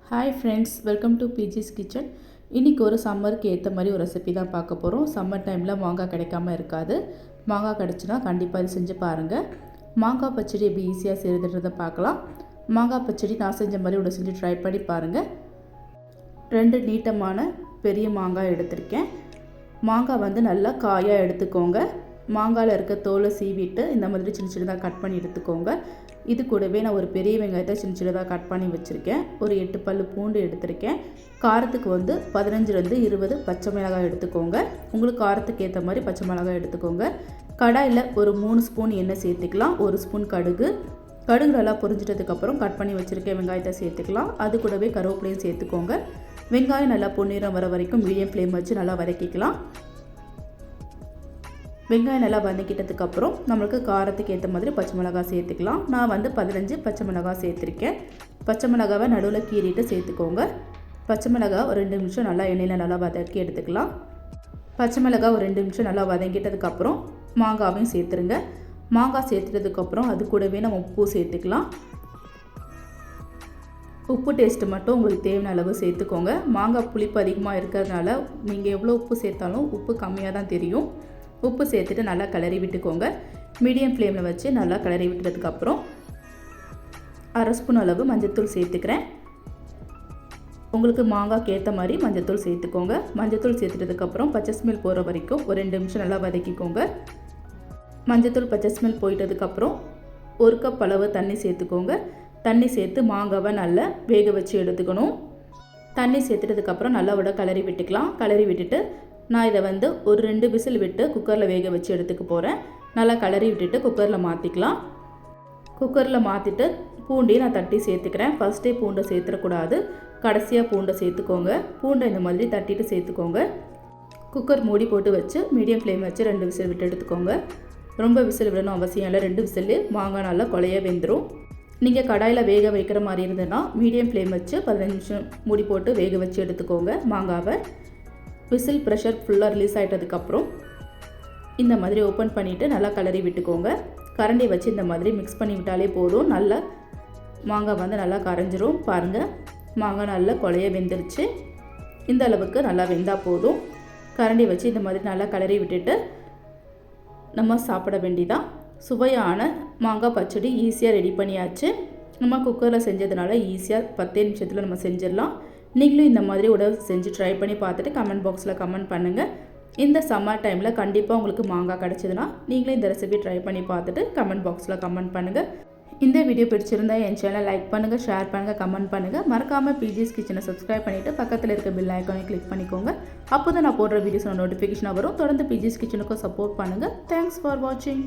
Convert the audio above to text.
Hi friends, welcome to பிஜிஸ் kitchen. இன்றைக்கி ஒரு சம்மருக்கு ஏற்ற மாதிரி ஒரு ரெசிபி தான் பார்க்க போகிறோம். சம்மர் டைமில் மாங்காய் கிடைக்காம இருக்காது. மாங்காய் கிடச்சின்னா கண்டிப்பாக இது செஞ்சு பாருங்கள். மாங்காய் பச்சடி எப்படி ஈஸியாக செய்கிறதுன்றதை பார்க்கலாம். மாங்காய் பச்சடி நான் செஞ்ச மாதிரி ஒரு செஞ்சு ட்ரை பண்ணி பாருங்கள். 2 நீட்டமான பெரிய மாங்காய் எடுத்திருக்கேன். மாங்காய் வந்து நல்லா காயாக எடுத்துக்கோங்க. மாங்காயில் இருக்க தோலை சீவிட்டு இந்த மாதிரி சின்ன சின்னதாக கட் பண்ணி எடுத்துக்கோங்க. இது கூடவே நான் ஒரு பெரிய வெங்காயத்தை சின்ன சின்னதாக கட் பண்ணி வச்சுருக்கேன். ஒரு 8 பல்லு பூண்டு எடுத்திருக்கேன். காரத்துக்கு வந்து 15லேருந்து 20 பச்சை மிளகாய் எடுத்துக்கோங்க. உங்களுக்கு காரத்துக்கு ஏற்ற மாதிரி பச்சை மிளகாய் எடுத்துக்கோங்க. கடாயில் ஒரு 3 ஸ்பூன் எண்ணெய் சேர்த்துக்கலாம். 1 ஸ்பூன் கடுகு நல்லா பொரிஞ்சிட்டதுக்கப்புறம் கட் பண்ணி வச்சுருக்கேன் வெங்காயத்தை சேர்த்துக்கலாம். அது கூடவே கருவேப்பிலையும் சேர்த்துக்கோங்க. வெங்காயம் நல்லா பொன்னிறம் வர வரைக்கும் மீடியம் ஃப்ளேம் வச்சு நல்லா வதக்கிக்கலாம். வெங்காயம் நல்லா வதக்கிட்டதுக்கப்புறம் நம்மளுக்கு காரத்துக்கு ஏற்ற மாதிரி பச்சை மிளகாய் சேர்த்துக்கலாம். நான் வந்து 15 பச்சை மிளகாய் சேர்த்துருக்கேன். பச்சை மிளகாவை நடுவில் கீறிட்டு சேர்த்துக்கோங்க. பச்சை மிளகாய் ஒரு 2 நிமிஷம் நல்லா எண்ணெயில் நல்லா வதக்கி எடுத்துக்கலாம். பச்சை மிளகாய் ஒரு 2 நிமிஷம் நல்லா வதக்கிட்டதுக்கப்புறம் மாங்காவையும் சேர்த்துருங்க. மாங்காய் சேர்த்துட்டதுக்கப்புறம் அது கூடவே நம்ம உப்பு சேர்த்துக்கலாம். உப்பு டேஸ்ட்டு மட்டும் உங்களுக்கு தேவையான அளவு சேர்த்துக்கோங்க. மாங்காய் புளிப்பு அதிகமாக இருக்கிறதுனால நீங்கள் எவ்வளோ உப்பு சேர்த்தாலும் உப்பு கம்மியாக தான் தெரியும். உப்பு சேர்த்துட்டு நல்லா கிளறி விட்டுக்கோங்க. மீடியம் ஃப்ளேமில் வச்சு நல்லா கிளறி விட்டதுக்கப்புறம் 1/2 ஸ்பூன் அளவு மஞ்சள்தூள் சேர்த்துக்கிறேன். உங்களுக்கு மாங்காய்க்கு ஏற்ற மாதிரி மஞ்சள்தூள் சேர்த்துக்கோங்க. மஞ்சள்தூள் சேர்த்துட்டதுக்கப்புறம் பச்சை ஸ்மெல் போகிற வரைக்கும் ஒரு 2 நிமிஷம் நல்லா வதக்கிக்கோங்க. மஞ்சள்தூள் பச்சை ஸ்மெல் போயிட்டதுக்கப்புறம் 1 கப் அளவு தண்ணி சேர்த்துக்கோங்க. தண்ணி சேர்த்து மாங்காவை நல்லா வேக வச்சு எடுத்துக்கணும். தண்ணி சேர்த்துட்டதுக்கப்புறம் நல்லா கிளறி விட்டுக்கலாம். கிளறி விட்டுட்டு நான் இதை வந்து ஒரு 2 விசில் விட்டு குக்கரில் வேக வச்சு எடுத்துக்க போகிறேன். நல்லா கிளறி விட்டுட்டு குக்கரில் மாற்றிக்கலாம். குக்கரில் மாற்றிட்டு பூண்டையும் நான் தட்டி சேர்த்துக்கிறேன். ஃபஸ்ட்டே பூண்டை சேர்த்துடக்கூடாது, கடைசியாக பூண்டை சேர்த்துக்கோங்க. பூண்டை இந்த மாதிரி தட்டிட்டு சேர்த்துக்கோங்க. குக்கர் மூடி போட்டு வச்சு மீடியம் ஃப்ளேம் வச்சு 2 விசில் விட்டு எடுத்துக்கோங்க. ரொம்ப விசில் விடணும் அவசியம் இல்லை. 2 விசில் மாங்காய் நல்லா கொலைய வெந்துடும். நீங்கள் கடாயில் வேக வைக்கிற மாதிரி இருந்ததுன்னா மீடியம் ஃப்ளேம் வச்சு 15 நிமிஷம் மூடி போட்டு வேக வச்சு எடுத்துக்கோங்க. மாங்காவை விசில் ப்ரெஷர் ஃபுல்லாக ரிலீஸ் ஆகிட்டதுக்கப்புறம் இந்த மாதிரி ஓப்பன் பண்ணிவிட்டு நல்லா கிளறி விட்டுக்கோங்க. கரண்டி வச்சு இந்த மாதிரி மிக்ஸ் பண்ணி விட்டாலே போதும். நல்லா மாங்காய் வந்து நல்லா கரைஞ்சிரும். பாருங்கள், மாங்காய் நல்லா கொலைய வெந்துருச்சு. இந்த அளவுக்கு நல்லா வெந்தால் போதும். கரண்டி வச்சு இந்த மாதிரி நல்லா கிளறி விட்டுட்டு நம்ம சாப்பிட வேண்டியதான். சுவையான மாங்காய் பச்சடி ஈஸியாக ரெடி பண்ணியாச்சு. நம்ம குக்கரில் செஞ்சதுனால ஈஸியாக 10 நிமிஷத்தில் நம்ம செஞ்சிடலாம். நீங்களும் இந்த மாதிரி செஞ்சு ட்ரை பண்ணி பார்த்துட்டு கமெண்ட் பாக்ஸில் கமெண்ட் பண்ணுங்கள். இந்த சம்மர் டைமில் கண்டிப்பாக உங்களுக்கு மாங்காய் கிடச்சிதுன்னா நீங்களும் இந்த ரெசிபி ட்ரை பண்ணி பார்த்துட்டு கமெண்ட் பாக்ஸில் கமெண்ட் பண்ணுங்கள். இந்த வீடியோ பிடிச்சிருந்தா என் சேனலை லைக் பண்ணுங்கள், ஷேர் பண்ணுங்கள், கமெண்ட் பண்ணுங்கள். மறக்காமல் பிஜிஸ் கிச்சனை சப்ஸ்கிரைப் பண்ணிவிட்டு பக்கத்தில் இருக்க பெல் ஐக்கானை கிளிக் பண்ணிக்கோங்க. அப்போ தான் நான் போடுற வீடியோஸோட நோட்டிஃபிகேஷனாக வரும். தொடர்ந்து பிஜிஸ் கிச்சனுக்கும் சப்போர்ட் பண்ணுங்கள். தேங்க்ஸ் ஃபார் வாட்சிங்.